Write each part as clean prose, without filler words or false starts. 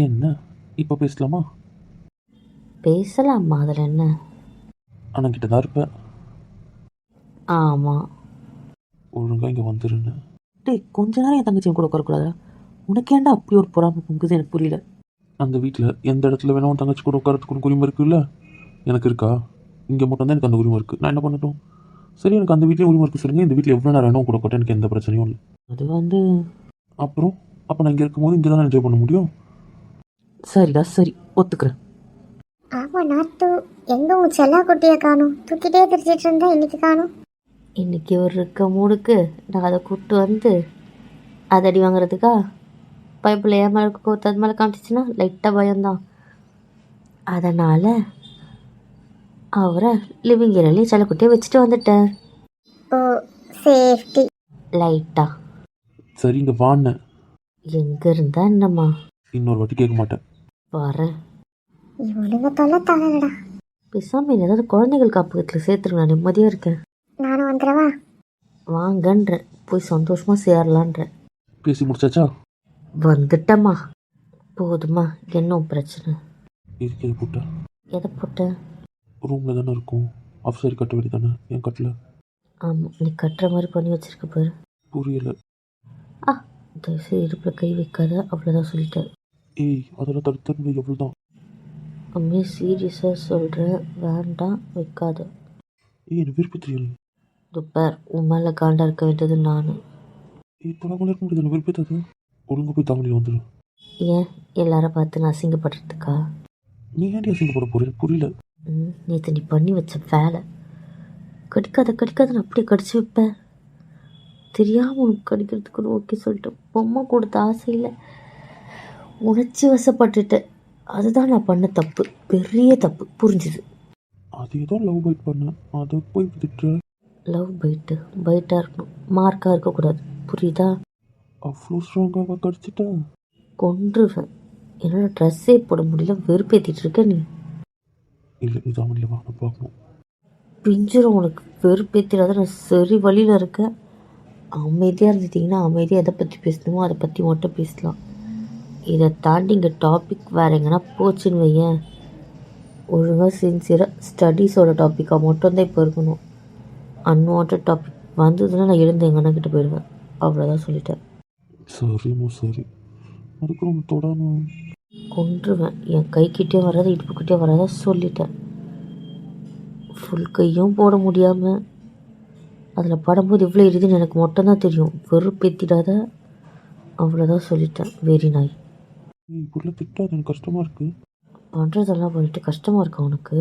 என்ன இப்போ பேசலாமா? பேசலாமா? அதில் என்ன? அண்ணன்கிட்ட தான் இருப்பேன். ஆமாம். ஒழுங்காக இங்கே வந்துருன்னு. டேய், கொஞ்ச நேரம் என் தங்கச்சியும் கூட உட்காரக்கூடாதா? உனக்கு ஏன்டா அப்படி ஒரு பொறாமை பொங்குது? எனக்கு புரியல. அந்த வீட்டில் எந்த இடத்துல வேணும் உன் தங்கச்சி கூட உட்காரத்துக்கு உரிமை இருக்குல்ல? எனக்கு இருக்கா? இங்கே மட்டும் தான் எனக்கு அந்த உரிமை இருக்குது. நான் என்ன பண்ணட்டும்? சரி, எனக்கு அந்த வீட்லேயும் உரிமை இருக்குது சொல்லுங்கள். இந்த வீட்டில் எவ்வளோ நேரம் வேணும் கூட உட்கார, எனக்கு எந்த பிரச்சனையும் இல்லை. அது வந்து அப்புறம் அப்போ நான் இங்கே இருக்கும்போது இங்கே தான் என்ஜாய் பண்ண முடியும். சரிடா, சரி, ஒத்துக்கிறேன். ஆமாம் நாத்து, எங்கே உங்கள் செல்லா குட்டியை காணும்? தூக்கிட்டே திரிச்சிட்டு இருந்தா இன்னைக்கு காணும். இன்னைக்கு ஒரு இருக்க மூடுக்கு நான் அதை கூப்பிட்டு வந்து அதை அடி வாங்குறதுக்கா? பைப்பில் ஏன் மேலே கோத்து அது மேலே காமிச்சிச்சுன்னா லைட்டாக பயம்தான். அதனால் அவரை லிவிங் ஏரியாலேயே செல்லக்குட்டியை வச்சுட்டு வந்துட்டேன். ஓ, சேஃப்டி. லைட்டாக. சரி, இங்கே வான்னு. எங்கே இருந்தா என்னம்மா? இன்னொரு வாட்டி கேட்க மாட்டேன். வரேன். இவனுங்க தொல்லை தானடா. பேசாமல் ஏதாவது குழந்தைகள் காப்பகத்தில் சேர்த்துருங்க, நான் நிம்மதியாக இருக்கேன். நானும் வந்துடவா? வாங்கன்றேன், போய் சந்தோஷமாக சேரலான்றேன். பேசி முடிச்சாச்சா? வந்துட்டம்மா. போதுமா? என்ன பிரச்சனை? இருக்கிறது போட்டா எதை போட்ட? ரூமில் தானே இருக்கும். ஆஃபீஸர் கட்ட வேண்டி தானே என் கட்டில். ஆமாம், நீ கட்டுற மாதிரி பண்ணி வச்சிருக்க பாரு. புரியலை. ஆ, தயவுசெய்து இடுப்பில் கை வைக்காத, அவ்வளோதான் சொல்லிட்டேன். ஏய், அதெல்லாம் தடுத்து எவ்வளோ தான். அம்மே சீரியஸாக சொல்கிறேன், வேண்டாம், வைக்காத. ஏய், எனக்கு விருப்பம் தெரியல. துப்பார், உன் மேலே காண்டா இருக்க வேண்டியது நான். இப்போ நான் இருக்க முடியாது, எனக்கு விருப்பத்தாது. ஒழுங்கு போய் தமிழில் வந்துடு. ஏன் எல்லாரும் பார்த்து நான் அசிங்கப்படுறதுக்கா? நீ ஏன்டி அசிங்கப்பட போகிற? புரியல. நேற்று நீ பண்ணி வச்ச வேலை. கடிக்காத அப்படியே கடிச்சு வைப்பேன். தெரியாமல் உனக்கு கடிக்கிறதுக்கு ஓகே சொல்லிட்டு பொம்மை கொடுத்த ஆசையில் உணர்ச்சி வசப்பட்டுட்டேன். அதுதான் நான் பண்ண தப்பு, பெரிய தப்பு, புரிஞ்சுது. அது ஏதோ லவ் பைட் பண்ணேன், அதை போய் திட்டுற. லவ் பைட்டாக இருக்கணும், மார்க்காக இருக்கக்கூடாது, புரியுதா? அவ்வளோ ஸ்ட்ராங்காக கடிச்சிட்டா? கொன்றுவேன். என்னோட ட்ரெஸ்ஸே போட முடியல, வெறுப்பேற்றிட்டு இருக்க நீ. இல்லை, இது தமிழில் வா, நான் பார்க்கணும். பிஞ்சிரும் உனக்கு. வெறுப்பேற்றிடாத, நான் சரி வழியில் இருக்கேன். அமைதியாக இருந்துட்டிங்கன்னா அமைதியாக எதை பற்றி பேசணுமோ அதை பற்றி மட்டும் பேசலாம். இதை தாண்டி இங்கே டாபிக் வேறு எங்கன்னா போச்சுன்னு வையேன், ஒழுங்காக சின்சியராக ஸ்டடீஸோட டாப்பிக்காக மட்டும்தான் இப்போ இருக்கணும். அன்வான்ட் டாபிக் வந்ததுன்னா நான் எழுந்து எங்கள் அண்ணன்கிட்ட போயிடுவேன். அவ்வளோதான் சொல்லிட்டேன். சரிம்மா, சரி. அதுக்கு ரொம்ப தொடாமல் கொன்றுவேன். என் கைக்கிட்டே வராத, இடுப்புக்கிட்டே வராத சொல்லிட்டேன். ஃபுல் கையும் போட முடியாமல் அதில் படும்போது இவ்வளோ எரியுதுன்னு எனக்கு மட்டும்தான் தெரியும். வெறுப்பேற்றிடாத, அவ்வளோதான் சொல்லிட்டேன். வெரி நாய். இப்படிலாம் திட்டாது, எனக்கு கஷ்டமாக இருக்குது. பண்ணுறதெல்லாம் பண்ணிட்டு கஷ்டமாக இருக்கா உனக்கு?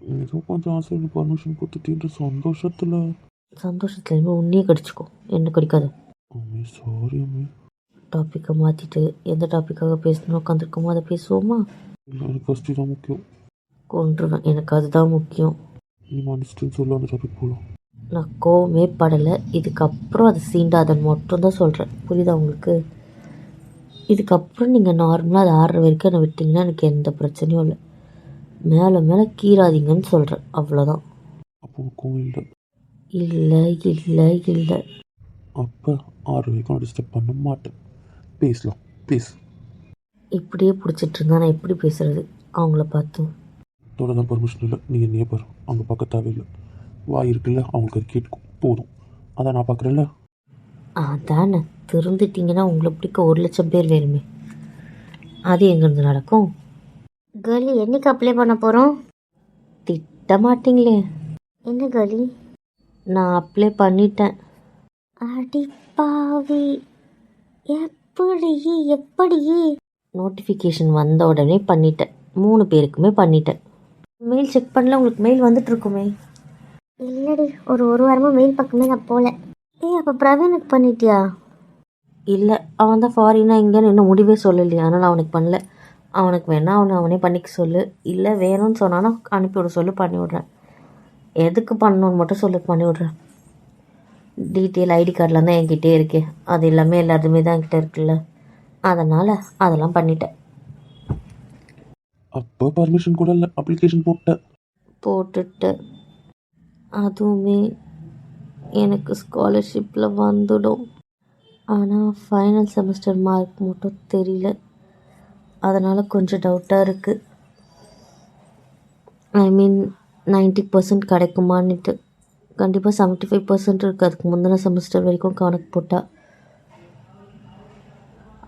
ஏதோ கொஞ்சம் ஆசை பர்மிஷன் கொடுத்துட்டு சந்தோஷத்தில். சந்தோஷத்துலேயுமே உன்னையே கடிச்சிக்கோ, என்ன கடிக்காத. அம்மே, சாரி அம்மே. டாப்பிக்கை மாற்றிட்டு எந்த டாப்பிக்காக பேசணும்னு உட்காந்துருக்கோமோ அதை பேசுவோமா? இல்லை, எனக்கு ஃபஸ்ட்டு தான் முக்கியம். கொன்றுவேன், எனக்கு அதுதான் முக்கியம். நீ மன்னிச்சிட்டுன்னு சொல்ல அந்த டாபிக் போகலாம். நான் கோவமே படலை. இதுக்கப்புறம் அதை சீண்டாதன்னு மட்டும்தான் சொல்கிறேன், புரியுதா உங்களுக்கு? இதுக்கப்புறம் நீங்கள் நார்மலாக அதை ஆடுற வரைக்கும் என்னை விட்டிங்கன்னா எனக்கு எந்த பிரச்சனையும் இல்லை. மேலே மேலே கீறாதீங்கன்னு சொல்கிறேன், அவ்வளோதான். அப்போ கோவம் இல்லை. இல்லை இல்லை இல்லை. அப்போ 6 வரைக்கும் நான் டிஸ்டர்ப் பண்ண மாட்டேன். பேசலாம், பேசு. இப்படியே பிடிச்சிட்டு இருந்தா நான் எப்படி பேசுறது அவங்கள பார்த்து? தோட தான் பர்மிஷன் இல்லை, நீ என்னையே பாரு. அவங்க பார்க்க தேவையில்லை. வாய் இருக்குல்ல, அவங்களுக்கு அது கேட்கும் போதும். அதான் நான் பார்க்குறேன்ல. அதானே, திருந்துட்டிங்கன்னா உங்களை பிடிக்க 1,00,000 பேர் வேணுமே. அது எங்கேருந்து நடக்கும்? கேர்ளி, என்னைக்கு அப்ளை பண்ண போகிறோம்? திட்ட மாட்டிங்களே. என்ன கேர்ளி? நான் அப்ளை பண்ணிட்டேன். அடி பாவி, எப்படி? நோட்டிஃபிகேஷன் வந்த உடனே பண்ணிட்டேன். 3 பேருக்குமே பண்ணிட்டேன். மெயில் செக் பண்ணல, உங்களுக்கு மெயில் வந்துட்டு இருக்குமே. இல்லடி, ஒரு வாரமாக மெயில் பக்கமே நான் போகல. ஏய், அப்போ பிரவீனுக்கு பண்ணிட்டியா? இல்லை, அவன் தான் ஃபாரினா இங்கேன்னு இன்னும் முடிவே சொல்லலையா, அதனால் அவனுக்கு பண்ணல. அவனுக்கு வேணா அவனே பண்ணிக்க சொல்லு, இல்லை வேணும்னு சொன்னானா அனுப்பிவிட சொல்லு, பண்ணி விட்றேன். எதுக்கு பண்ணணுன்னு மட்டும் சொல்லு, பண்ணி விட்றேன். டீட்டெயில் ஐடி கார்டெலாம் தான் என்கிட்டே இருக்கே, அது எல்லாமே எல்லாருமே தான் என்கிட்ட இருக்குல்ல, அதனால் அதெல்லாம் பண்ணிட்டேன். அப்போ பர்மிஷன் கூட இல்லை, அப்ளிகேஷன் போட்டுட்டு அதுவுமே எனக்கு ஸ்காலர்ஷிப்பில் வந்துடும். ஆனால் ஃபைனல் செமஸ்டர் மார்க் மட்டும் தெரியல. அதனால் கொஞ்சம் டவுட்டாக இருக்குது. ஐ மீன் 90% கிடைக்குமான்னுட்டு. கண்டிப்பாக 75% இருக்குது. அதுக்கு முந்தின செமஸ்டர் வரைக்கும் கணக்கு போட்டால்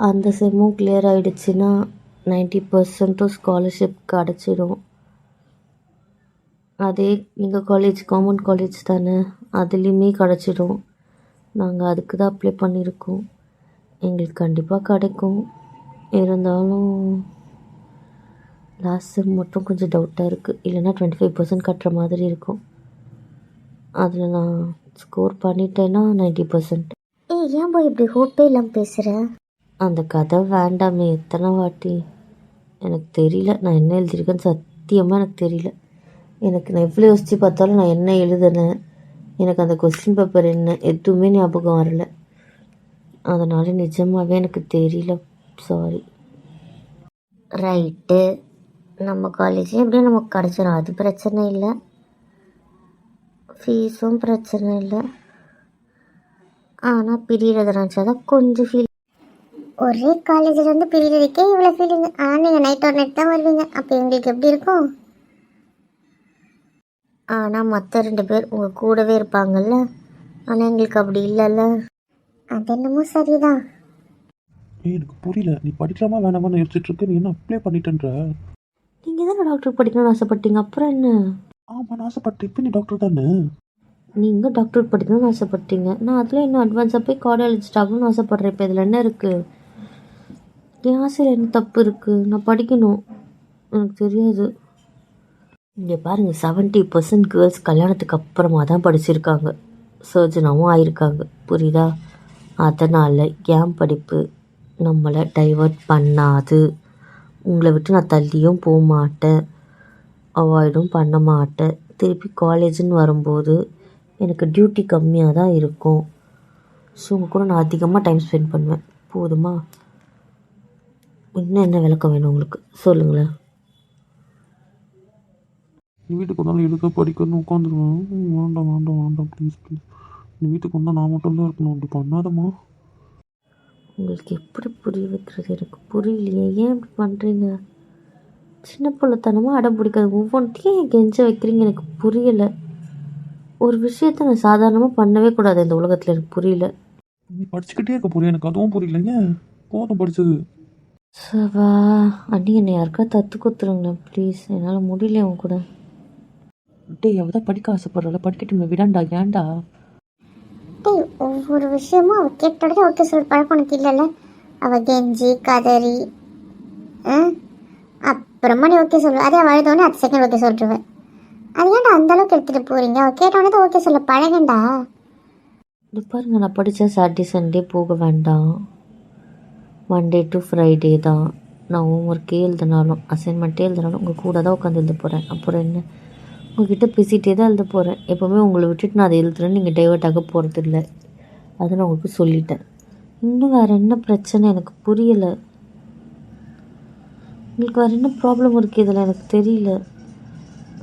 அந்த செம்மும் கிளியர் ஆகிடுச்சின்னா 90% ஸ்காலர்ஷிப் கிடச்சிடும். அதே எங்கள் காலேஜ் கவர்மெண்ட் காலேஜ் தானே, அதுலேயுமே கிடச்சிடும். நாங்கள் அதுக்கு தான் அப்ளை பண்ணியிருக்கோம். எங்களுக்கு கண்டிப்பாக கிடைக்கும். இருந்தாலும் லாஸ்ட் செம் மட்டும் கொஞ்சம் டவுட்டாக இருக்குது. இல்லைன்னா 25% கட்டுற மாதிரி இருக்கும். அதில் நான் ஸ்கோர் பண்ணிட்டேன்னா 90%. ஏன் போய் இப்படி ஹோப்பே இல்லாமல் பேசுகிற? அந்த கதை வேண்டாமே. எத்தனை வாட்டி எனக்கு தெரியல நான் என்ன எழுதியிருக்கேன்னு. சத்தியமாக எனக்கு தெரியல. நான் எவ்வளோ யோசித்து பார்த்தாலும் நான் என்ன எழுதுனேன், எனக்கு அந்த கொஸ்டின் பேப்பர் என்ன, எதுவுமே ஞாபகம் வரல. அதனால் நிஜமாகவே எனக்கு தெரியல. சாரி. ரைட்டு, நம்ம காலேஜே எப்படியும் நமக்கு கிடச்சிடும். அது பிரச்சனை இல்லை. ஃபீஸும் பிரச்சனை இல்லை. ஆனால் பிரியறதை நினச்சா தான் கொஞ்சம் ஃபீல். ஒரே காலேஜில் இருந்து பிரிகிறதுக்கே இவ்வளோ ஃபீலிங். ஆனால் நீங்கள் நைட் ஒரு நைட் தான் வருவீங்க. அப்போ எங்களுக்கு எப்படி இருக்கும்? ஆனால் மற்ற 2 பேர் உங்கள் கூடவே இருப்பாங்கல்ல. ஆனால் எங்களுக்கு அப்படி இல்லைல்ல. அது என்னமோ சரிதான். எனக்கு புரியல, நீ படிக்கலாமா வேணாமான்னு யோசிச்சுட்டு இருக்க, நீ என்ன அப்ளை பண்ணிட்டேன்ற? நீங்கள் தானே டாக்டர் படிக்கணும்னு ஆசைப்பட்டீங்க, அப்புறம் என்ன? ஆமாம், நான் ஆசைப்பட்டேன். இப்போ நீ டாக்டர் தானே? நீங்கள் டாக்டர் படிக்கணும்னு ஆசைப்பட்டீங்க, நான் அதில் இன்னும் அட்வான்ஸாக போய் கார்டியாலஜிஸ்ட் ஆகணும்னு ஆசைப்பட்றேன். இப்போ இதில் என்ன இருக்குது? என் ஆசையில் என்ன தப்பு இருக்குது? நான் படிக்கணும். எனக்கு தெரியாது. இங்கே பாருங்கள், 70% கேர்ள்ஸ் கல்யாணத்துக்கு அப்புறமா தான் படிச்சிருக்காங்க, சர்ஜனாகவும் ஆயிருக்காங்க. புரியுதா? அதனால் என் படிப்பு நம்மளை டைவர்ட் பண்ணாது. உங்களை விட்டு நான் தள்ளியும் போக மாட்டேன், அவாய்டும் பண்ண மாட்டேன். திருப்பி காலேஜுன்னு வரும்போது எனக்கு டியூட்டி கம்மியாக தான் இருக்கும். ஸோ உங்கள் கூட நான் அதிகமாக டைம் ஸ்பெண்ட் பண்ணுவேன். போதுமா? இன்னும் என்ன விளக்கம் வேணும் உங்களுக்கு? சொல்லுங்களேன். நீ வீட்டுக்கு வந்தாலும் எழுத படிக்கணும்னு உட்காந்துருவேன். வேண்டாம் வேண்டாம் வேண்டாம், ப்ளீஸ் ப்ளீஸ். நீ வீட்டுக்கு வந்தால் நான் மட்டும்தான் இருக்கணும். அப்படி பண்ணாதம்மா. உங்களுக்கு எப்படி புரிய வைக்கிறது எனக்கு புரியலையே. ஏன் இப்படி பண்ணுறீங்க? சின்ன பிள்ளைத்தனமாக அடம் பிடிக்காது. ஒவ்வொன்றையும் ஏன் கெஞ்ச வைக்கிறீங்க எனக்கு புரியலை. ஒரு விஷயத்த நான் சாதாரணமாக பண்ணவே கூடாது இந்த உலகத்தில். எனக்கு புரியல. நீ படிச்சுக்கிட்டே இருக்க போறியா? எனக்கு அதுவும் புரியல. ஏன் போதும் படிச்சது? சவா அண்ணி, என்னை யாருக்கா தத்து கொடுத்துருங்களேன் ப்ளீஸ். என்னால் முடியல அவன் கூட. டேய், அவள் தான் படிக்க ஆசைப்படுறாள், படிக்கட்டும், விடாண்டா. ஏன்டா? டேய், ஒவ்வொரு விஷயமும் அவள் கேட்டோடனே ஓகே சொல்கிற பழக்கம் உனக்கு இல்லைல்ல? அவள் கெஞ்சி கதறி அப்புறமா நீ ஓகே சொல்லுவ. அதே அவள் எழுதோடனே 10 செகண்ட் ஓகே சொல்லிட்டுருவேன். அது ஏன்டா அந்தளவுக்கு எடுத்துகிட்டு போகிறீங்க? அவள் கேட்டோடனே தான் ஓகே சொல்ல பழகண்டா. இது பாருங்க, நான் படித்தா சாட்டர்டே சண்டே போக வேண்டாம், மண்டே டு ஃப்ரைடே தான். நான் ஹோம்ஒர்க்கே எழுதினாலும் அசைன்மெண்ட்டே எழுதினாலும் உங்கள் கூட தான் உட்காந்து எழுத போகிறேன். அப்புறம் என்ன, உங்கள்கிட்ட பேசிகிட்டே தான் எழுத போகிறேன். எப்போவுமே உங்களை விட்டுட்டு நான் அதை எழுதுறேன்னு நீங்கள் டைவர்ட் ஆக போகிறது இல்லை. அதை நான் உங்களுக்கு சொல்லிட்டேன். இன்னும் வேறு என்ன பிரச்சனை எனக்கு புரியலை. உங்களுக்கு வேறு என்ன ப்ராப்ளம் இருக்குது இதில் எனக்கு தெரியல.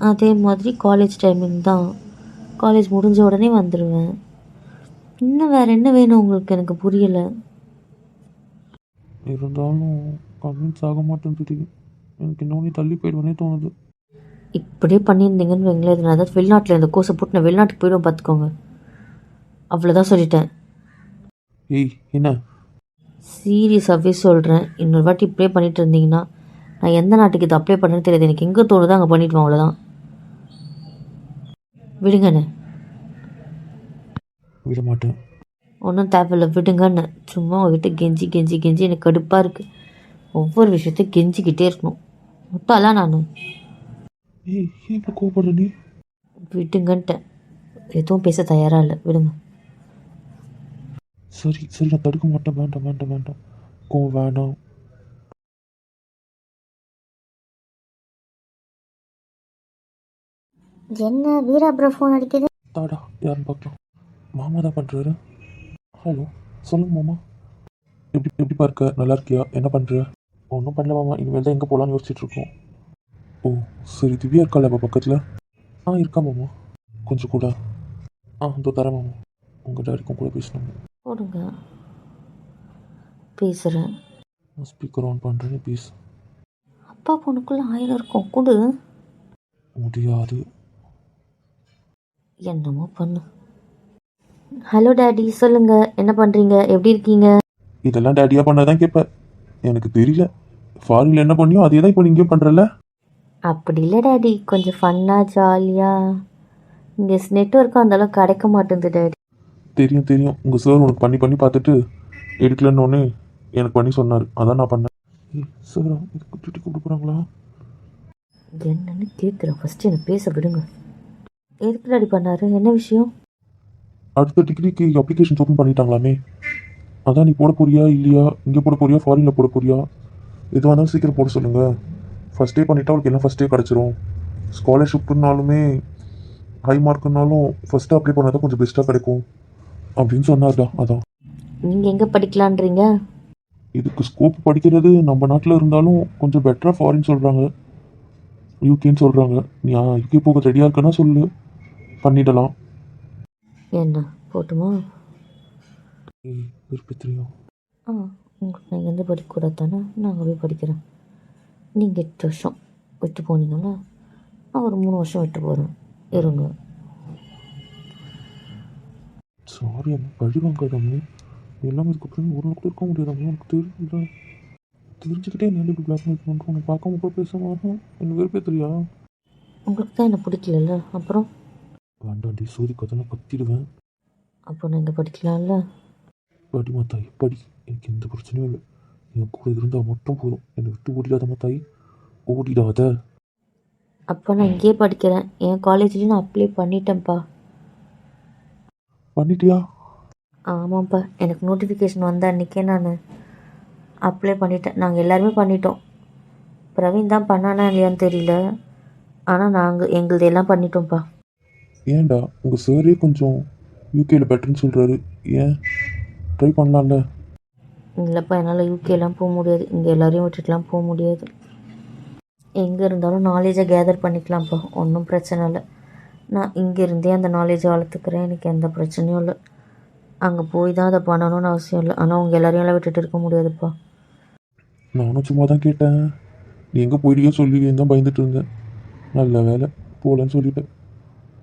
அதே மாதிரி காலேஜ் டைமிங் தான், காலேஜ் முடிஞ்ச உடனே வந்துடுவேன். இன்னும் வேறு என்ன வேணும் உங்களுக்கு? எனக்கு புரியலை. இருந்தாலும் கன்வின்ஸ் ஆக மாட்டேன். எனக்கு இன்னொன்று தள்ளி போயிடுவேனே தோணுது. இப்படியே பண்ணியிருந்தீங்கன்னு வைங்களேன், இது நான் ஏதாவது வெளிநாட்டில் இந்த கோர்ஸை போட்டு நான் வெளிநாட்டுக்கு போய்டும் பார்த்துக்கோங்க. அவ்வளோதான் சொல்லிட்டேன். ஏய், என்ன? சீரியஸாகவே சொல்கிறேன். இன்னொரு வாட்டி இப்படியே பண்ணிட்டு இருந்தீங்கன்னா நான் எந்த நாட்டுக்கு இது அப்ளை பண்ணுறேன்னு தெரியாது. எனக்கு எங்கே தோணுதோ அங்கே பண்ணிவிடுவேன். அவ்வளோதான். விடுங்கண்ணே. விட மாட்டேன். ஒன்றும் தேவையில்லை, விடுங்கன்னு. சும்மா உங்ககிட்ட கெஞ்சி கெஞ்சி கெஞ்சி எனக்கு கடுப்பாக இருக்குது. ஒவ்வொரு விஷயத்தையும் கெஞ்சிக்கிட்டே இருக்கணும். முட்டாளா நான்? ஏய், ஏன் இப்போ கோவப்படுற நீ? விடுங்கன்ட்டேன். எதுவும் பேச தயாராக இல்லை, விடுங்க. சரி சரி, நான் தடுக்க மாட்டேன். வேண்டாம் வேண்டாம் வேண்டாம், கோவம் வேண்டாம். என்ன வீரா ப்ரோ ஃபோன் அடிக்குது? தாடா, யாருன்னு பார்க்கலாம். மாமா தான் பண்ணுறாரு. ஹலோ, சொல்லுங்க மாமா. எப்படி பார்க்க? நல்லா இருக்கியா? என்ன பண்ணுற? ஒன்றும் பண்ணல மாமா, இனிமேல் தான் எங்கே போகலான்னு யோசிச்சுட்டு இருக்கோம். ஓ சரி, திவ்யா இருக்காள் அப்போ பக்கத்தில்? இருக்கா மாமா. கொஞ்சம் கூட. இதோ தரேன் மாமா. உங்கள் டேடிக்கும் கூட பேசணும். போடுங்க, பேசுகிறேன். நான் ஸ்பீக்கர் ஆன் பண்ணுறேன், ப்ளீஸ். அப்பா பொண்ணுக்குள்ளே 1000 இருக்கும் கொடு. முடியாது. என்னமோ பண்ணு. ஹலோ டாடி, சொல்லுங்கள், என்ன பண்ணுறீங்க, எப்படி இருக்கீங்க? இதெல்லாம் டேடியாக பண்ணாதான் கேட்பேன். எனக்கு தெரியல. ஃபாரின்ல என்ன பண்ணியோ அதே தான் இப்போ நீங்களும் பண்ணுறல. அப்படி இல்லை டாடி, கொஞ்சம் ஃபன்னாக ஜாலியாக. இங்கே நெட்ஒர்க்கும் அந்தளவுக்கு கிடைக்க மாட்டேங்குது டாடி. தெரியும் தெரியும், உங்கள் சார் உனக்கு பண்ணி பண்ணி பார்த்துட்டு எடுக்கலன்னொன்னே எனக்கு பண்ணி சொன்னார். அதான் நான் பண்ணேன். சார் இதுக்கு சுட்டி கூப்பிட்டு போகிறாங்களா? என்னன்னு கேட்குறேன், ஃபஸ்ட்டு என்னை பேச விடுங்க. எதுக்கு டாடி பண்ணாரு, என்ன விஷயம்? அடுத்த டிகிரிக்கு அப்ளிகேஷன் ஓப்பன் பண்ணிட்டாங்களாமே. அதான் நீ போட போறியா இல்லையா, இங்கே போட போறியா ஃபாரினில் போட போறியா, எதுவாக இருந்தாலும் சீக்கிரம் போட சொல்லுங்கள். ஃபஸ்ட்டே பண்ணிட்டா அவளுக்கு எல்லாம் ஃபஸ்ட்டே கிடச்சிரும். ஸ்காலர்ஷிப்னாலுமே ஹை மார்க்குனாலும் ஃபஸ்ட்டு அப்ளை பண்ணால் தான் கொஞ்சம் பெஸ்ட்டாக கிடைக்கும் அப்படின்னு சொன்னார்டா. அதான். நீங்கள் எங்கே படிக்கலான்றீங்க? இதுக்கு ஸ்கோப் படிக்கிறது நம்ம நாட்டில் இருந்தாலும் கொஞ்சம் பெட்டராக ஃபாரின் சொல்கிறாங்க, யூகேன்னு சொல்கிறாங்க. நீ யூகே போக ரெடியாக இருக்குன்னா சொல்லு, பண்ணிடலாம். என்ன போட்டுமா? விருப்பத்திரியா? உங்களுக்கு நான் எந்த படிக்கக்கூடாது தானே, நாங்கள் போய் படிக்கிறேன். நீங்கள் 8 வருஷம் விட்டு போனீங்களா, நான் ஒரு 3 வருஷம் விட்டு போகிறேன், இருங்க. சாரி அம்மா, பழி வாங்காதம்மே. எல்லாமே இதுக்கப்புறம் ஒரு நாள் கூட இருக்க முடியாதம்மா. எனக்கு தெரியல, தெரிஞ்சுக்கிட்டே என்ன இப்படி பிளாக்மெயில் பண்ணுறோம். உன்னை பார்க்காம கூட பேசாமல் எனக்கு விருப்பத்திரியா? உங்களுக்கு தான் என்ன பிடிக்கல, அப்புறம்? வேண்டாண்டி, சோதி கதெல்லாம் கத்திடுவேன். அப்போ நான் இங்கே படிக்கலாம்ல? படிமா தாய் படி, எனக்கு எந்த பிரச்சனையும் இல்லை. என் கூட இருந்தால் மட்டும் போதும். என்னை விட்டு ஓடிடாதம்மா தாய், ஓடிடாத. அப்போ நான் இங்கேயே படிக்கிறேன். என் காலேஜ்லேயும் நான் அப்ளை பண்ணிட்டேன்ப்பா. பண்ணிட்டியா? ஆமாம்ப்பா, எனக்கு நோட்டிஃபிகேஷன் வந்த அன்றைக்கே நான் அப்ளை பண்ணிட்டேன். நாங்கள் எல்லாருமே பண்ணிட்டோம். பிரவீன் தான் பண்ணானா இல்லையான்னு தெரியல, ஆனால் நாங்கள் எங்களுது எல்லாம் பண்ணிட்டோம்ப்பா. ஏன்டா உங்கள் சாரே கொஞ்சம் யூகேயில் பெட்டர்னு சொல்கிறாரு, ஏன் ட்ரை பண்ணலாம்ல? இல்லைப்பா, என்னால் யூகேலாம் போக முடியாது, இங்கே எல்லோரையும் விட்டுட்டுலாம் போக முடியாது. எங்கே இருந்தாலும் நாலேஜை கேதர் பண்ணிக்கலாம்ப்பா, ஒன்றும் பிரச்சனை இல்லை. நான் இங்கே இருந்தே அந்த நாலேஜை வளர்த்துக்கிறேன், எனக்கு எந்த பிரச்சனையும் இல்லை. அங்கே போய் தான் அதை பண்ணணும்னு அவசியம் இல்லை. ஆனால் அவங்க எல்லாரையும் எல்லாம் விட்டுட்டு இருக்க முடியாதுப்பா. நானும் சும்மா தான் கேட்டேன். நீ எங்கே போயிடுயோ சொல்லி தான் பயந்துட்டு இருந்தேன். நல்ல வேலை போகலன்னு சொல்லிட்டேன்.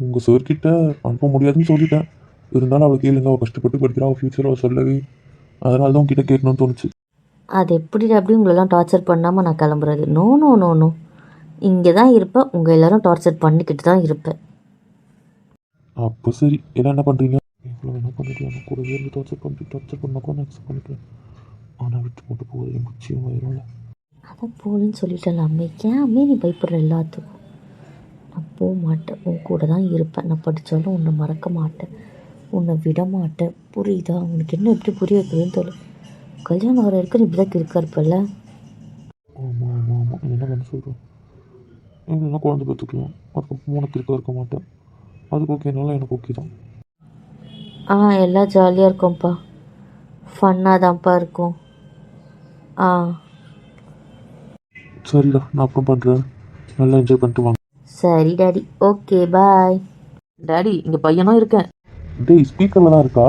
உங்கள் சார்கிட்ட அனுப்ப முடியாதுன்னு சொல்லிட்டேன். இருந்தாலும் அவளை கேளுங்க, அவள் கஷ்டப்பட்டு படிக்கிறா, அவள் ஃப்யூச்சர் அவள் சொல்லவே. அதனால தான் உங்ககிட்ட கேட்கணும்னு தோணுச்சு. அது எப்படி அப்படி உங்களெல்லாம் டார்ச்சர் பண்ணாமல் நான் கிளம்புறது? நோ நோ நோ நோ, இங்கே தான் இருப்பேன், உங்கள் எல்லோரும் டார்ச்சர் பண்ணிக்கிட்டு தான் இருப்பேன். அப்போ சரி, எல்லாம் என்ன பண்ணுறீங்க? இவ்வளோ என்ன பண்ணிட்டு நான் கூட வேறு டார்ச்சர் பண்ணாக்கோ நான் அக்செப்ட் பண்ணிக்கிறேன். ஆனால் விட்டு போட்டு போகுது எனக்கு நிச்சயம் ஆயிரும்ல. அதான் போகலன்னு சொல்லிட்டேன் அம்மே, ஏன் அம்மே நீ பயப்படுற எல்லாத்துக்கும்? நான் போக மாட்டேன், உன் கூட தான் இருப்பேன். நான் படித்தாலும் உன்னை மறக்க மாட்டேன், உன்னை விட மாட்டேன். புரியுதா? உனக்கு என்ன எப்படி புரிய வைக்கிறதுன்னு தெரியல. கல்யாணம் வர இருக்க நீ இப்படி தான் இருக்கா இருப்பல்ல? ஆமாம் ஆமாம் ஆமாம், என்ன பண்ண சொல்கிறேன். எங்கன்னா குழந்தை பார்த்துக்கலாம், அதுக்கப்புறம் உனக்கு இருக்க மாட்டேன். அதுக்கு ஓகேனாலும் எனக்கு ஓகே தான். எல்லாம் ஜாலியாக இருக்கும்ப்பா, ஃபன்னாக தான்ப்பா இருக்கும். சரிடா, நான் அப்புறம் பண்ணுறேன். நல்லா என்ஜாய் பண்ணிட்டு வாங்க. சரி டாடி, ஓகே பாய். டாடி, இங்கே பையனும் இருக்கேன். டேய், ஸ்பீக்கரில் தான் இருக்கா?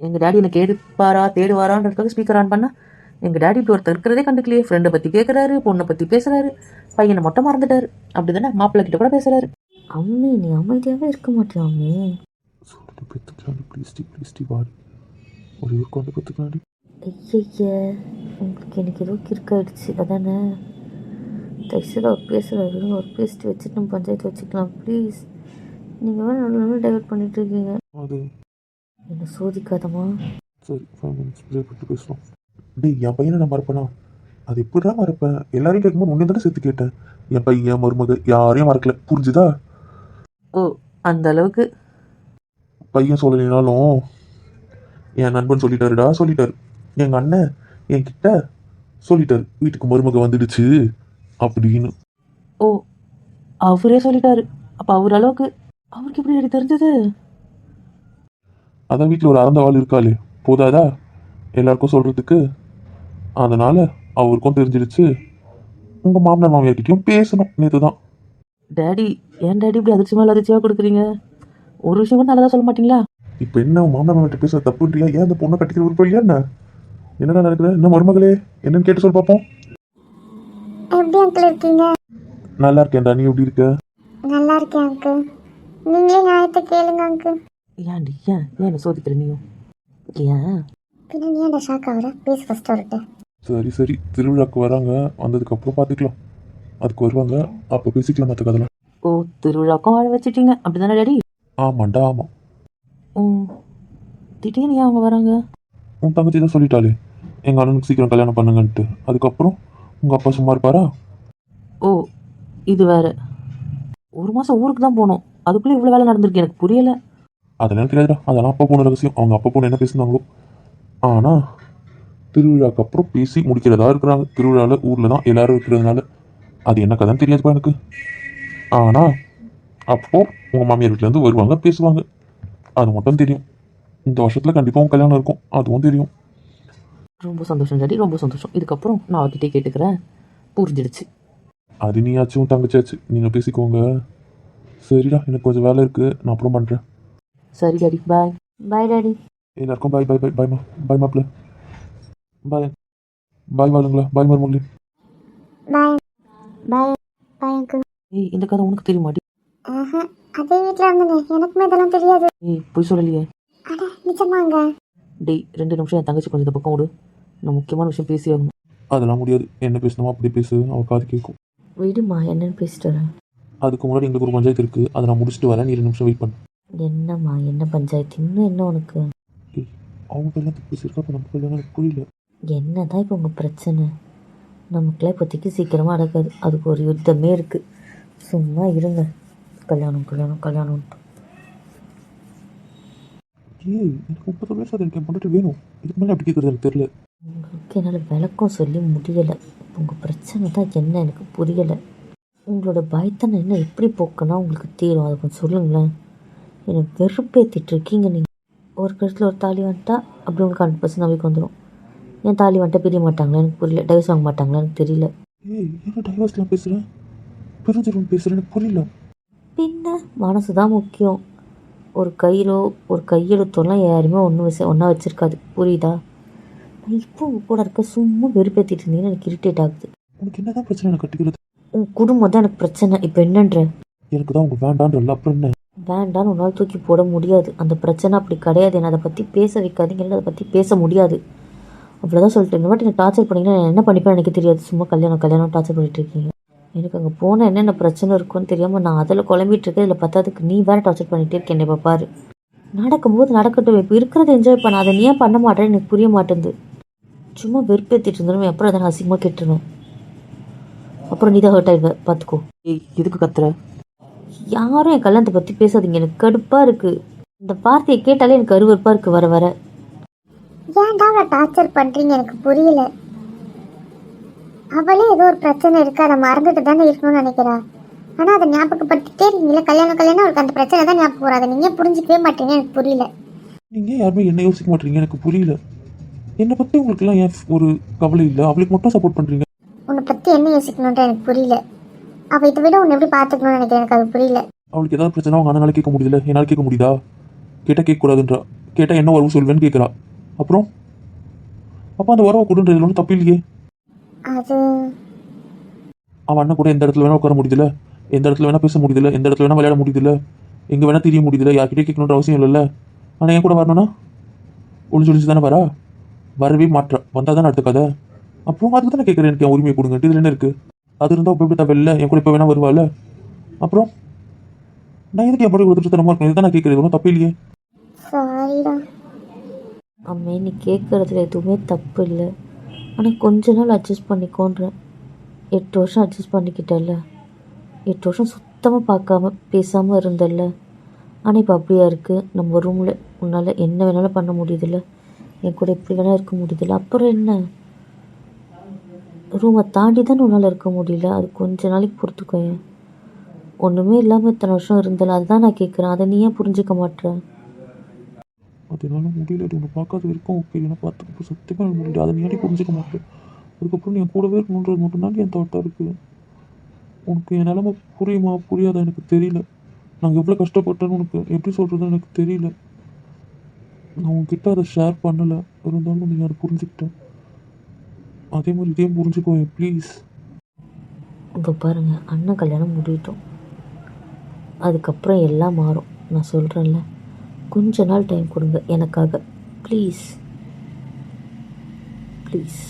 எங்கள் டாடி என்னை கேடுப்பாரா தேடுவாரான்றதுக்காக ஸ்பீக்கர் ஆன் பண்ணால் எங்கள் டாடி இப்படி ஒருத்தர் இருக்கிறதே கண்டுக்கலையே. ஃப்ரெண்டை பற்றி கேட்குறாரு, பொண்ணை பற்றி பேசுகிறாரு, பையனை மட்டும் மறந்துட்டாரு. அப்படி தானே மாப்பிள்ளை கிட்ட கூட பேசுகிறாரு. அம்மி, நீ அமைதியாகவே இருக்க மாட்டியா அம்மி? சொல்லிட்டு பெற்றுக்கலாண்டி, ப்ளீஸ்டி வாடி, ஒரு ஊர் கொண்டு பெற்றுக்கலாண்டி. ஐய, உங்களுக்கு எனக்கு ஏதோ கிறுக்காயிடுச்சு அதானே? தயவுசெய்து அவர் பேசுகிறாரு, அவர் பேசிட்டு வச்சுட்டு நம்ம பஞ்சாயத்து வச்சுக்கலாம் ப்ளீஸ். நீங்கள் வேறு நல்லா டைவர்ட் பண்ணிட்டு இருக்கீங்க. அது என்ன சோதிக்காதமா? சரி, 5 minutes பிரேக் விட்டு பேசுகிறோம். டேய், என் பையனை நான் மறப்பேனா? அது எப்படிதான் மறப்பேன்? எல்லாரையும் கேட்கும்போது ஒன்றே தானே சேர்த்து கேட்டேன். என் பையன் மருமக யாரையும் மறக்கல, புரிஞ்சுதா? ஓ, அந்த அளவுக்கு பையன் சொல்லலைனாலும் என் நண்பன் சொல்லிட்டாரு. எங்கள் அண்ணன் என்கிட்ட சொல்லிட்டாரு, வீட்டுக்கு மருமக வந்துடுச்சு அப்படின்னு. ஓ, அவரே சொல்லிட்டாரு. அப்போ அவர் அளவுக்கு அவருக்கு எப்படி தெரிஞ்சது? அதான் வீட்டில் ஒரு அறந்த ஆள் இருக்காளே, போதாதா எல்லாருக்கும் சொல்கிறதுக்கு? அதனால் அவருக்கும் தெரிஞ்சிடுச்சு. உங்கள் மாமனார் மாமியார்கிட்டையும் பேசணும் நேற்று தான். டாடி, ஏன் டாடி இப்படி அதிர்ச்சி மேலே அதிர்ச்சியாக கொடுக்குறீங்க? ஒரு விஷயம் கூட நல்லதாக சொல்ல மாட்டீங்களா? இப்போ என்ன மாமனார் மாமியார்கிட்ட பேச தப்புன்றியா? ஏன் அந்த பொண்ணை கட்டிக்கிற விருப்பம் இல்லையா? என்னடா நடக்குது? என்ன மருமகளே என்னன்னு கேட்டு சொல்லி பார்ப்போம். எப்படி அங்கிள் இருக்கீங்க? நல்லா இருக்கேன்டா, நீ எப்படி இருக்க? நல்லா இருக்கேன் அங்கிள். நீங்களே நியாயத்தை கேளுங்க அங்கிள். ஏன்டி ஏன் என்ன சோதிக்கிற நீயும்? ஏன் பின்ன நீ ஏன்டா ஷாக் ஆகுற? பேசு ஃபர்ஸ்ட் அவர்கிட்ட. சரி சரி, திருவிழாக்கு வராங்க, வந்ததுக்கப்புறம் பார்த்துக்கலாம். அதுக்கு வருவாங்க, அப்போ பேசிக்கலாம் மற்ற கதெல்லாம். ஓ, திருவிழாக்கும் வாழ வச்சுட்டீங்க அப்படிதானே டாடி? ஆமாண்டா ஆமாம். ம், திடீர்னு ஏன் அவங்க வராங்க? உன் தங்கச்சி தான் சொல்லிட்டாளே எங்கள் அண்ணனுக்கு சீக்கிரம் கல்யாணம் பண்ணுங்கன்ட்டு. அதுக்கப்புறம் உங்கள் அப்பா சும்மா இருப்பாரா? ஓ, இது வேற. ஒரு மாதம் ஊருக்கு தான் போனோம், அதுக்குள்ளே இவ்வளோ வேலை நடந்திருக்கு, எனக்கு புரியலை. அதெல்லாம் தெரியாதுடா, அதெல்லாம் அப்பா போன ரகசியம். அவங்க அப்பா போன என்ன பேசுனாங்களோ. ஆனால் திருவிழாக்கு அப்புறம் பேசி முடிக்கிறதா இருக்கிறாங்க. திருவிழாவில் ஊரில் தான் எல்லாரும் இருக்கிறதுனால அது என்ன கதைன்னு தெரியாதுப்பா எனக்கு. ஆனால் அப்போது உங்கள் மாமியார் வீட்டிலேருந்து வருவாங்க, பேசுவாங்க. அது மட்டும் தெரியும். இந்த வருஷத்தில் கண்டிப்பாக உங்கள் கல்யாணம் இருக்கும், அதுவும் தெரியும். ரொம்ப சந்தோஷம் டாடி, ரொம்ப சந்தோஷம். இதுக்கப்புறம் நான் அவகிட்டே கேட்டுக்கிறேன், புரிஞ்சிடுச்சு. அது நீயாச்சும் தங்கச்சியாச்சு, நீங்கள் பேசிக்கோங்க. சரிடா, எனக்கு கொஞ்சம் வேலை இருக்குது, நான் அப்புறம் பண்ணுறேன். சரி டாடி, பாய். Bye daddy. எல்லாருக்கும் பாய் பாய் பாய் பாய்மா. பாய் மாப்பிள்ள. பாய் பாய் வாழுங்களா. பாய் மருமகளே. பாய் பாய் பாய் அங்கிள். ஏய், இந்த கதை உனக்கு தெரியுமாடி? ஆஹா, அதே வீட்டில் இருந்தேனே, எனக்குமே இதெல்லாம் தெரியாது. ஏய், போய் சொல்லலையே. அட நிஜமாங்க? டேய், 2 நிமிஷம் என் தங்கச்சி கொஞ்சம் இந்த பக்கம் விடு, நான் முக்கியமான விஷயம் பேசி ஆகணும். அதெல்லாம் முடியாது, என்ன பேசணுமோ அப்படி பேசு, அவள் காது கேட்கும். விடுமா, என்னன்னு பேசிட்டு வரேன். அதுக்கு முன்னாடி எங்களுக்கு ஒரு பஞ்சாயத்து இருக்குது, அதை நான் முடிச்சுட்டு வரேன், நீ 2 நிமிஷம் வெயிட் பண்ணு. என்னம்மா, என்ன பஞ்சாயத்து? இன்னும் என்ன உனக்கு? ஏய், அவங்க கல்யாணத்துக்கு பேசியிருக்கா, அப்போ நம்ம கல்யாணம் எனக்கு புரியல. என்னதான் இப்போ உங்கள் பிரச்சனை? நமக்குலாம் இப்போதைக்கு சீக்கிரமாக நடக்காது, அதுக்கு ஒரு யுத்தமே இருக்குது. சும்மா இருங்க. கல்யாணம் கல்யாணம் கல்யாணம்ட்டு. ஏய், எனக்கு 30 வயசு அது எனக்கு பொண்டாட்டி வேணும். இதுக்கு மேலே அப்படி கேட்குறது எனக்கு தெரியல. உங்களுக்கு என்னால் விளக்கம் சொல்லி முடியலை. உங்கள் பிரச்சனை தான் என்ன எனக்கு புரியலை. உங்களோட பயத்தை நான் என்ன எப்படி போக்கனா உங்களுக்கு தீரும், அதை கொஞ்சம் சொல்லுங்களேன். என்னை வெறுப்பேற்றிட்டு இருக்கீங்க நீங்கள். ஒரு கருத்தில் ஒரு தாலி வந்துட்டா அப்படி உங்களுக்கு 100% நம்பிக்கை வந்துடும். ஏன் தாலி வந்துட்டா பிரிய மாட்டாங்களா எனக்கு புரியல, டைவர்ஸ் வாங்க மாட்டாங்களா எனக்கு தெரியல. ஏய், என்ன டைவர்ஸ்லாம் பேசுகிறேன், பிரிஞ்சிருவன் பேசுகிறேன், எனக்கு புரியல. பின்ன மனசு தான் முக்கியம். ஒரு கையிலோ ஒரு கையெழுத்தோலாம் யாருமே ஒன்றா வச்சுருக்காது, புரியுதா? நான் இப்போ உங்கள் கூட இருக்க சும்மா வெறுப்பேற்றிட்டு இருந்தீங்கன்னு எனக்கு இரிட்டேட் ஆகுது. உனக்கு என்னதான் பிரச்சனை எனக்கு கட்டிக்கிறது? உங்கள் குடும்பம் தான் எனக்கு பிரச்சனை. இப்போ என்னன்ற? எனக்கு தான் உங்க வேண்டான்றல, அப்புறம் என்ன? வேண்டான்னு உன்னால் தூக்கி போட முடியாது. அந்த பிரச்சனை அப்படி கிடையாது. என்னை அதை பற்றி பேச வைக்காதீங்க, இல்லை அதை பற்றி பேச முடியாது, அவ்வளோதான் சொல்லிட்டு. இந்த வாட்டி நான் டார்ச்சர் பண்ணிங்கன்னா நான் என்ன பண்ணிப்பேன் எனக்கு தெரியாது. சும்மா கல்யாணம் கல்யாணம் டார்ச்சர் பண்ணிட்டு இருக்கீங்க. எனக்கு அங்கே போனால் என்னென்ன பிரச்சனை இருக்குன்னு தெரியாமல் நான் அதில் குழம்பிட்டு இருக்கேன். இதில் பத்தாதுக்கு நீ வேறு டார்ச்சர் பண்ணிகிட்டே இருக்கேன். இப்போ பாரு, நடக்கும்போது நடக்கட்டும், இப்போ இருக்கிறத என்ஜாய் பண்ண. அதை நீ ஏன் பண்ண மாட்டேன்னு எனக்கு புரிய மாட்டேங்குது. சும்மா வெறுப்பேற்றிட்டு இருந்தாலும் அப்புறம் அதை நான் அசிங்கமாக கேட்டுருவேன். அப்புறம் நீ தான் ஹர்ட் ஆயிடுவேன், பார்த்துக்கோ. ஏய், எதுக்கு கத்துற? யாரும் என் கல்யாணத்தை பற்றி பேசாதீங்க, எனக்கு கடுப்பாக இருக்குது. இந்த வார்த்தையை கேட்டாலே எனக்கு அருவருப்பாக இருக்குது வர வர. ஏன்டா அவளை டார்ச்சர் பண்ணுறீங்க எனக்கு புரியல. அவளே ஏதோ ஒரு பிரச்சனை இருக்குது, அதை மறந்துட்டு தானே இருக்கணும்னு நினைக்கிறா. ஆனால் அதை ஞாபகப்படுத்திட்டே இருக்கீங்களா? கல்யாணம் கல்யாணம் அவளுக்கு அந்த பிரச்சனை தான் ஞாபகம் வரும். அதை நீங்கள் புரிஞ்சிக்கவே மாட்டீங்க, எனக்கு புரியல. நீங்கள் யாருமே என்ன யோசிக்க மாட்டீங்க, எனக்கு புரியல. என்னை பற்றி உங்களுக்குலாம் ஏன் ஒரு கவலை இல்லை? அவளுக்கு மட்டும் சப்போர்ட் பண்ணுறீங்க. உன்னை பற்றி என்ன யோசிக்கணுன்ட்டு எனக்கு புரியல. அவள் இதை விட உன்னை எப்படி பார்த்துக்கணும்னு நினைக்கிறேன், எனக்கு அது புரியல. அவளுக்கு ஏதாவது பிரச்சனை அவங்க அண்ணனால கேட்க முடியல, என்னால் கேட்க முடியுதா? கேட்டால் கேட்கக்கூடாதுன்றா, கேட்டால் என்ன உறவு சொல்வேன்னு கேட்குறா. அப்புறம் அப்போ அந்த உறவை கொடுன்றதுல ஒன்றும் தப்பு இல்லையே. அது அவன் அண்ணன் கூட எந்த இடத்துல வேணால் உட்கார முடியுதுல, எந்த இடத்துல வேணால் பேச முடியுதுல, எந்த இடத்துல வேணால் விளையாட முடியுதுல, எங்கே வேணால் தெரிய முடியுதுல, யார்கிட்டே கேட்கணுன்ற அவசியம் இல்லைல்ல. ஆனால் என் கூட வரணும்னா ஒழிச்சு தானே வரா, வரவே மாட்டா. வந்தால் தானே அடுத்த கதை. அப்புறம் அதுக்கு தானே கேட்குறேன், எனக்கு என் உரிமையை கொடுங்கட்டு. இதில் என்ன இருக்குது? அது இருந்தால் இப்போ எப்படி தவில்ல, என் கூட இப்போ வேணால் வருவாள். அப்புறம் நான் எதுக்கு என் படி கொடுத்துட்டு தரமா இருக்கணும்? இதுதான் நான் கேட்குறது, ஒன்றும் தப்பு இல்லையே. சாரிடா. அம்மே, நீ கேட்குறதுல எதுவுமே தப்பு இல்லை. ஆனால் கொஞ்ச நாள் அட்ஜஸ்ட் பண்ணிக்கோன்றேன். 8 வருஷம் அட்ஜஸ்ட் பண்ணிக்கிட்டல, 8 வருஷம் சுத்தமாக பார்க்காம பேசாமல் இருந்தல்ல. ஆனால் இப்போ அப்படியா இருக்குது? நம்ம ரூமில் உன்னால் என்ன வேணாலும் பண்ண முடியுதில்ல, என் கூட எப்படி வேணால் இருக்க முடியுதில்ல. அப்புறம் என்ன, ரூமை தாண்டி தானே உன்னால் இருக்க முடியல. அது கொஞ்ச நாளைக்கு பொறுத்துக்கோயேன். ஒன்றுமே இல்லாமல் இத்தனை வருஷம் இருந்தல, அதுதான் நான் கேட்குறேன். அதை நீ ஏன் புரிஞ்சிக்க மாட்டேற? அதனால முடியல, அது ஒன்று பார்க்காத வரைக்கும் ஓகே, என்ன பார்த்துக்க சத்தியமாக முடியல. அதை நீ புரிஞ்சிக்க மாட்டேன். அதுக்கப்புறம் நீ என் கூடவே இருக்கணுன்றது மட்டும்தான் என் தாட்டாக இருக்குது. உனக்கு என் நிலமை புரியுமா புரியாதா எனக்கு தெரியல. நாங்கள் எவ்வளோ கஷ்டப்பட்டேன்னு உனக்கு எப்படி சொல்கிறதுன்னு எனக்கு தெரியல. நான் உன்கிட்ட அதை ஷேர் பண்ணலை, இருந்தாலும் நீ அதை புரிஞ்சுக்கிட்டேன். அதே மாதிரி இதையும் புரிஞ்சுக்கோ ப்ளீஸ். இப்போ பாருங்கள், அண்ணன் கல்யாணம் முடியட்டும், அதுக்கப்புறம் எல்லாம் மாறும். நான் சொல்கிறேன்ல, கொஞ்ச நாள் டைம் கொடுங்க எனக்காக. ப்ளீஸ் ப்ளீஸ்,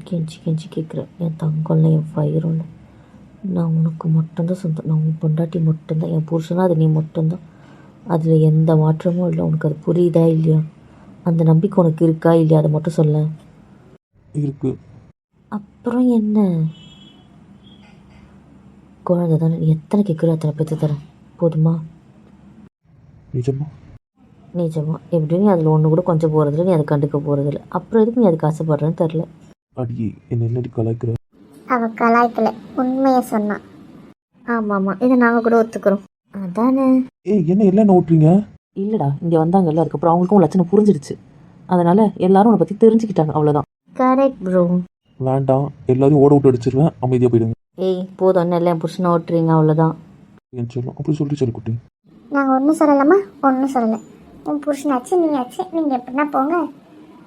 கெஞ்சி கெஞ்சி கேட்குறேன். என் தங்கம்ல, என் வயிறும்ல, நான் உனக்கு மட்டும்தான் சொந்தம். நான் உன் பொண்டாட்டி மட்டும்தான், என் புருஷனா அது நீ மட்டும்தான். அதில் எந்த மாற்றமும் இல்லை. உனக்கு அது புரியுதா இல்லையா? அந்த நம்பிக்கை உனக்கு இருக்கா இல்லையா? அதை மட்டும் சொல்ல. இருக்கு. அப்புறம் என்ன? குழந்தை தானே, நீ எத்தனை கேட்குறோ அத்தனை பெற்று தரேன். போதுமா? நிஜமா? நிஜமா. எப்படியும் நீ அதில் ஒன்று கூட கொஞ்சம் போகிறதில்ல, நீ அதை கண்டுக்க போகிறதில்ல. அப்புறம் எதுக்கு நீ அதுக்கு ஆசைப்படுறேன்னு தெரில. அடியே என்ன என்னடி கலாய்க்கிற? அவ கலாய்க்கல, உண்மையை சொன்னான். ஆமாம் ஆமாம், இதை நாங்கள் கூட ஒத்துக்கிறோம். அதானே. ஏய் என்ன எல்லாம் ஓட்டுறீங்க? இல்லைடா, இங்கே வந்தாங்கல்ல, அதுக்கப்புறம் அவங்களுக்கும் லட்சணம் புரிஞ்சிடுச்சு. அதனால் எல்லாரும் உன்னை பற்றி தெரிஞ்சுக்கிட்டாங்க, அவ்வளோதான். Correct bro. வேண்டாம், எல்லாரையும் ஓட விட்டு அடிச்சிருவேன். அமைதியாக போயிடுங்க. ஏய் போதும், என்ன இல்லை, என் புருஷனை ஓட்டுறீங்க, அவ்வளோதான். என் சொல்லும் அப்படி சொல்லி சொல்லி குட்டி. நாங்கள் ஒன்றும் சொல்லலாமா? ஒன்றும் சொல்லலை. உன் புருஷனாச்சு நீயாச்சு, நீங்கள் எப்படின்னா போங்க.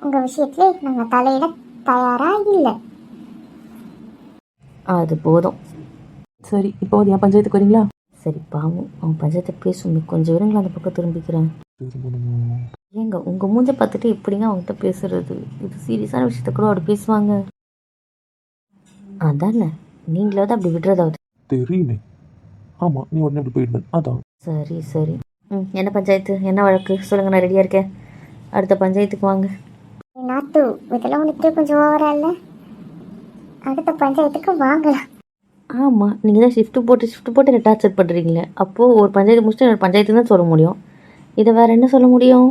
உங்கள் விஷயத்துலேயே நாங்கள் தலையிட தயாராக இல்லை. அது போதும். சரி, இப்போ என் பஞ்சாயத்துக்கு வரீங்களா? சரி, பாவம், அவன் பஞ்சாயத்தை பேசணும். கொஞ்சம் விடுங்களா, அந்த பக்கம் திரும்பிக்கிறேன். திரும்பணுமா? ஏங்க உங்கள் மூஞ்ச பார்த்துட்டு எப்படிங்க அவங்ககிட்ட பேசுறது? இது சீரியஸான விஷயத்த கூட அப்படி பேசுவாங்க? அதானே, நீங்களாவது அப்படி விடுறதாவது. தெரியுமே. ஆமாம், நீ உடனே அப்படி போயிடுவேன். அதான். சரி சரி. என்ன பஞ்சாயத்து, என்ன வழக்கு சொல்லுங்கள், நான் ரெடியாக இருக்கேன். அடுத்த பஞ்சாயத்துக்கு வாங்க. நாத்து இதெல்லாம் உனக்கு கொஞ்சம் ஓவரா இல்லை? அடுத்த பஞ்சாயத்துக்கு வாங்கலாம். ஆமாம், நீங்கள் தான் ஷிஃப்ட்டு போட்டு என்ன டார்ச்சர் பண்ணுறீங்களே. அப்போது ஒரு பஞ்சாயத்து முடிச்சுட்டு இன்னொரு பஞ்சாயத்து தான் சொல்ல முடியும். இதை வேறு என்ன சொல்ல முடியும்?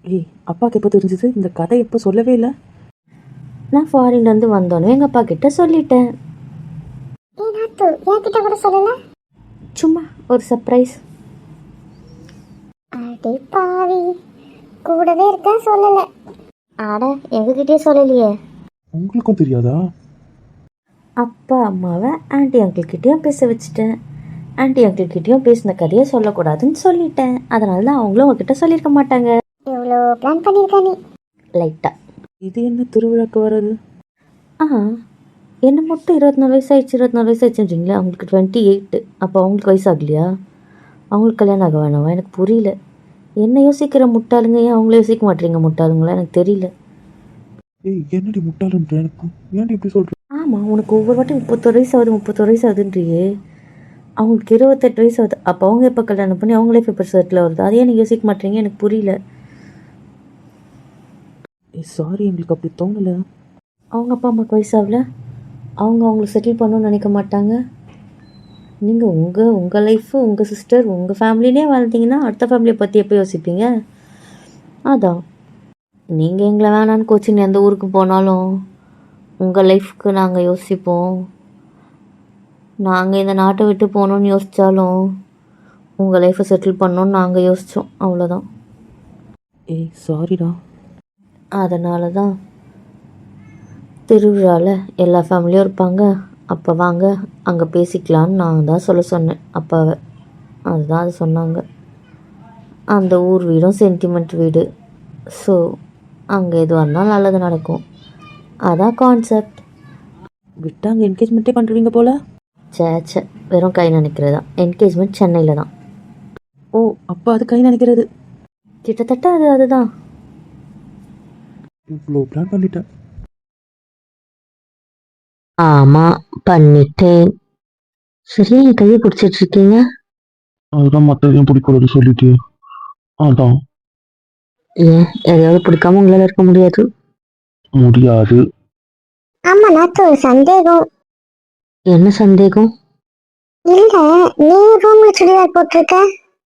ஏய், அப்பாவுக்கு எப்போ தெரிஞ்சது? இந்த கதை எப்போ சொல்லவே இல்லை? நான் ஃபாரின்லேருந்து வந்தோன்னே எங்கள் அப்பா கிட்ட சொல்லிட்டேன். நாத்து என்கிட்ட கூட சொல்லலை? சும்மா ஒரு சர்ப்ரைஸ். அடி பாவி, கூடவே இருக்க சொல்லலை. ஆட, எங்ககிட்டயே சொல்லலையே. உங்களுக்கும் தெரியாதா? அப்பா அம்மாவை ஆன்ட்டி அங்கிள்கிட்டையும் பேச வச்சுட்டேன். ஆன்ட்டி அங்கிள்கிட்டையும் பேசின கதையை சொல்லக்கூடாதுன்னு சொல்லிட்டேன். அதனால தான் அவங்களும் உங்ககிட்ட சொல்லியிருக்க மாட்டாங்க. எவ்வளோ பிளான் பண்ணியிருக்கா நீ? லைட்டாக. இது என்ன திருவிழாக்கு வர்றது? என்ன மட்டும் 24 வயசு ஆயிடுச்சுன்றீங்களே. அவங்களுக்கு 28. அப்போ அவங்களுக்கு வயசு ஆகலையா? அவங்களுக்கு கல்யாணம் ஆக வேணாமா? எனக்கு புரியல. என்ன யோசிக்கிற முட்டாளுங்க, ஏன் அவங்கள யோசிக்க மாட்டேறீங்க முட்டாளுங்களா? எனக்கு தெரியல. ஏய், என்னடி முட்டாளுன்ற? எனக்கு ஏன்டி இப்படி சொல்ற? ஆமாம், உனக்கு ஒவ்வொரு வாட்டி 31 வயசு ஆகுதுன்றியே. அவங்களுக்கு 28 வயசு ஆகுது. அப்போ அவங்க எப்போ கல்யாணம் பண்ணி அவங்க லைஃப் எப்போ செட்டில் வருது? அதையே நீங்கள் யோசிக்க மாட்டேறீங்க, எனக்கு புரியல. சாரி, எங்களுக்கு அப்படி தோணலை. அவங்க அப்பா அம்மாவுக்கு வயசாகல, அவங்களுக்கு செட்டில் பண்ணணும்னு நினைக்க மாட்டாங்க. நீங்கள் உங்கள் லைஃப்பு, உங்கள் சிஸ்டர், உங்கள் ஃபேமிலினே வாழ்ந்தீங்கன்னா அடுத்த ஃபேமிலியை பற்றி எப்போ யோசிப்பீங்க? அதான், நீங்கள் எங்களை வேணான்னு கோச்சின்னு எந்த ஊருக்கு போனாலும் உங்கள் லைஃப்க்கு நாங்கள் யோசிப்போம். நாங்கள் இந்த நாட்டை விட்டு போகணுன்னு யோசித்தாலும் உங்கள் லைஃப்பை செட்டில் பண்ணணுன்னு நாங்கள் யோசித்தோம், அவ்வளோதான். ஏய் சாரிடா. அதனால தான் திருவிழாவில் எல்லா ஃபேமிலியும் இருப்பாங்க, அப்போ வாங்க அங்கே பேசிக்கலான்னு நான் தான் சொல்ல சொன்னேன் அப்பாவை. அதுதான் அது சொன்னாங்க. அந்த ஊர் வீடும் சென்டிமெண்ட் வீடு. ஸோ அங்கே எதுவாக இருந்தாலும் நல்லது நடக்கும். அதான் கான்செப்ட். விட்டாங்க என்கேஜ்மெண்ட்டே பண்ணுறீங்க போல. சே, வெறும் கை நினைக்கிறதா. என்கேஜ்மெண்ட் சென்னையில் தான். ஓ, அப்போ அது கை நினைக்கிறது. கிட்டத்தட்ட அதுதான். இவ்வளோ பிளான் பண்ணிட்டேன். ஆமாம், பண்ணிட்டேன். சரியா என் கையை பிடிச்சிட்டு இருக்கீங்க? அதுதான் மற்றதையும் பிடிக்கூடாது சொல்லிட்டு. அதான். ஏன் எதையாவது பிடிக்காம உங்களால் இருக்க முடியாது? முடியாது. ஆமா நாத்து, ஒரு சந்தேகம். என்ன சந்தேகம்? இல்ல, நீ ரூம்ல சுடிதார் போட்டிருக்க,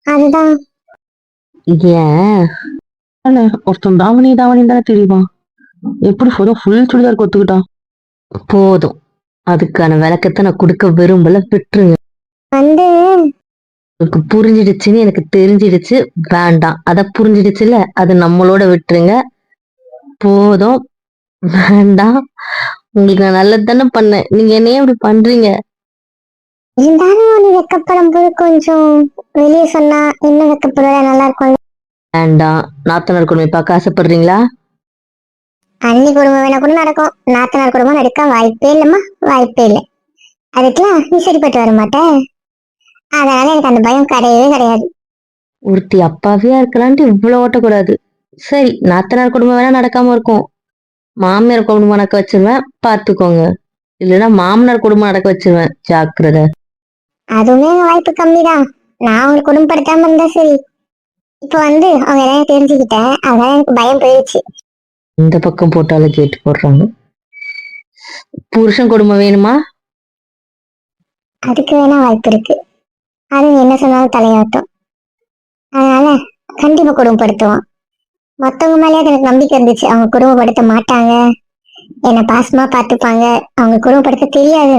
அதுதான். ஏன்? ஒருத்தன் தாவணி தானே தெரியுமா? எப்படி ஃபுல் சுடிதார் கொத்துக்கிட்டான்? போதும், அதுக்கான விளக்கத்தை நான் கொடுக்க விரும்பல, விட்டுருங்க. வந்து உங்களுக்கு புரிஞ்சிடுச்சுன்னு எனக்கு தெரிஞ்சிடுச்சு, வேண்டாம். அதை புரிஞ்சிடுச்சுல, அது நம்மளோட விட்டுருங்க. போதும், வேண்டாம். உங்களுக்கு நான் நல்லது தானே பண்ணேன், நீங்க என்னையே இப்படி பண்றீங்க? இருந்தாலும் நீ வெக்கப்படும் போது கொஞ்சம் வெளியே சொன்னா இன்னும் வெக்கப்படுவ, நல்லா இருக்கும். வேண்டாம். நாத்தனார் கொடுமை பார்க்க ஆசைப்படுறீங்களா? அண்ணி குடும்பம் வேணா கூட நடக்கும், நாத்தனார் குடும்பம் நடக்க வாய்ப்பே இல்லம்மா, வாய்ப்பே இல்லை. அதுக்கெல்லாம் நீ சரிப்பட்டு வர மாட்டேன். அதனால எனக்கு அந்த பயம் கிடையவே கிடையாது. ஒருத்தி அப்பாவியா இருக்கலான்ட்டு இவ்வளவு ஓட்டக்கூடாது. சரி, நாத்தனார் குடும்பம் வேணா நடக்காம இருக்கும். மாமியார் குடும்பம் நடக்க வச்சிருவேன், பாத்துக்கோங்க. இல்லைன்னா மாமனார் குடும்பம் நடக்க வச்சிருவேன், ஜாக்கிரதை. அதுவுமே வாய்ப்பு கம்மிதான். நான் அவங்க குடும்பப்படுத்தாம இருந்தா சரி. இப்ப வந்து அவங்க எல்லாம் தெரிஞ்சுக்கிட்டேன், அதனால எனக்கு பயம் போயிடுச்சு. இந்த பக்கம் போட்டாலும் கேட்டு போடுறாங்க. புருஷன் குடும்பம் வேணுமா? அதுக்கு வேணா வாய்ப்பு இருக்கு. அது நீ என்ன சொன்னாலும் தலையாட்டும். அதனால கண்டிப்பா குடும்பப்படுத்துவான். மத்தவங்க மேலேயே எனக்கு நம்பிக்கை இருந்துச்சு, அவங்க குடும்பப்படுத்த மாட்டாங்க, என்னை பாசமா பார்த்துப்பாங்க, அவங்க குடும்பப்படுத்த தெரியாது.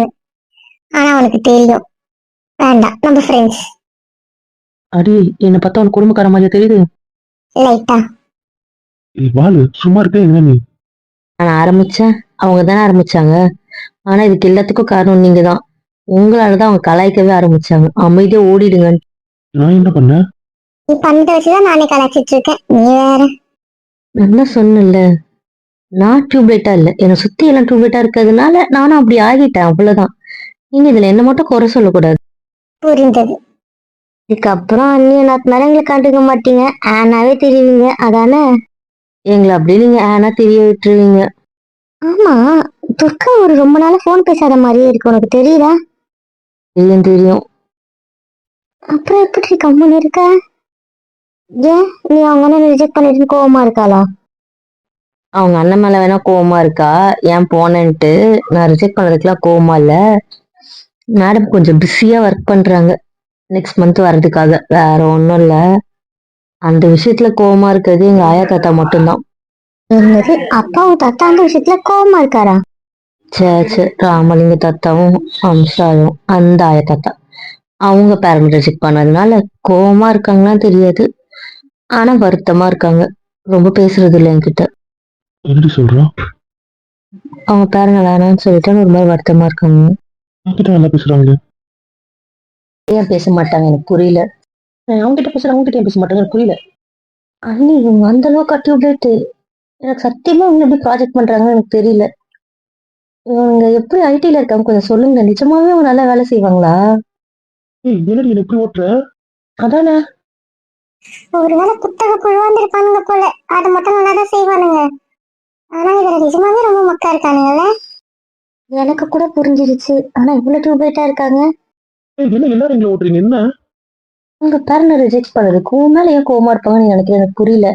ஆனா அவனுக்கு தெரியும். வேண்டாம், நம்ம ஃப்ரெண்ட்ஸ். அடி, என்னை பார்த்தா உனக்கு குடும்பக்கார மாதிரியா தெரியுது? லைட்டா. வாழு, சும்மா இருக்க என்ன நீ? நான் ஆரம்பிச்சேன், அவங்க தானே ஆரம்பிச்சாங்க. ஆனா இதுக்கு எல்லாத்துக்கும் காரணம் நீங்க தான். உங்களாலதான் அவங்க கலாய்க்கவே ஆரம்பிச்சாங்க. அமைதியா ஓடிடுங்க. நான் என்ன பண்ணேன்? நீ பண்ணதை வச்சுதான் நானே கலாச்சிட்டு இருக்கேன், நீ வேற. நல்லா சொன்னல, நான் டியூப்லைட்டா இல்ல, என்னை சுத்தி எல்லாம் டியூப்லைட்டா இருக்கிறதுனால நானும் அப்படி ஆகிட்டேன், அவ்வளவுதான். நீங்க இதுல என்ன மட்டும் குறை சொல்லக்கூடாது. புரிந்தது. இதுக்கப்புறம் அண்ணி நாத்தனார எங்களை கண்டுக்க மாட்டீங்க, ஆனாவே தெரியுவீங்க, அதானே? எங்களை அப்படியே நீங்க ஆனா தெரிய விட்டுருவீங்க. ஆமா, துர்கா ஒரு ரொம்ப நாளா போன் பேசாத மாதிரியே இருக்கு, உனக்கு தெரியுதா? தெரியும் தெரியும். அப்புறம் எப்படி கம்முன்னு இருக்க? ஏன் நீ அவங்க அண்ணனை ரிஜெக்ட் பண்ணிட்டு கோவமா இருக்காளா? அவங்க அண்ணன் மேல வேணா கோவமா இருக்கா, ஏன் போனேன்ட்டு. நான் ரிஜெக்ட் பண்ணதுக்கெல்லாம் கோவமா இல்ல. மேடம் கொஞ்சம் பிஸியா ஒர்க் பண்றாங்க, நெக்ஸ்ட் மந்த் வர்றதுக்காக, வேற ஒண்ணும் இல்ல. அந்த விஷயத்துல கோவமா இருக்கிறது எங்க ஆயா தாத்தா மட்டும்தான். என்னது, அப்பாவும் தாத்தா அந்த விஷயத்துல கோவமா இருக்காரா? சே சே, ராமலிங்க தாத்தாவும் அம்சாவும் அந்த ஆயா தாத்தா அவங்க பேரண்ட் ரிஜெக்ட் பண்ணதுனால கோவமா இருக்காங்கன்னா தெரியாது, ஆனா வருத்தமா இருக்காங்க. ரொம்ப பேசுறது இல்லை என்கிட்ட. என்னடி சொல்றா? அவங்க பேரண்ட் வேணாம்னு சொல்லிட்டு ஒரு மாதிரி வருத்தமா இருக்காங்க. என்கிட்ட நல்லா பேசுறாங்களே. ஏன் பேச மாட்டாங்க எனக்கு புரியல. அவங்க கிட்ட பேசுறாங்க, அவங்க கிட்ட ஏன் பேச மாட்டாங்க எனக்கு புரியல. அண்ணி இவங்க அந்த அளவுக்கு கட்டி விட்டுட்டு எனக்கு சத்தியமா இவங்க எப்படி ப்ராஜெக்ட் பண்றாங்கன்னு எனக்கு தெரியல. இவங்க எப்படி ஐடில இருக்காங்க கொஞ்சம் சொல்லுங்க, நிஜமாவே அவங்க நல்லா வேலை செய்வாங்களா? என்னடி என்ன எப்படி ஓட்டுற? அதானே. ஒருவேளை புத்தக புழு வந்திருப்பானுங்க போல, அதை மட்டும் நல்லாதான் செய்வானுங்க. ஆனா இதுல நிஜமாவே ரொம்ப மக்கா இருக்கானுங்கல்ல. எனக்கு கூட புரிஞ்சிருச்சு, ஆனா இவ்வளவு டியூப்லைட்டா இருக்காங்க. என்ன எல்லாரும் எங்களை ஓட்டுறீங்க என்ன? உங்க பேரனை ரிஜெக்ட் பண்ணதுக்கு உன் மேல ஏன் கோவமா இருப்பாங்கன்னு நினைக்கிறேன், எனக்கு புரியல.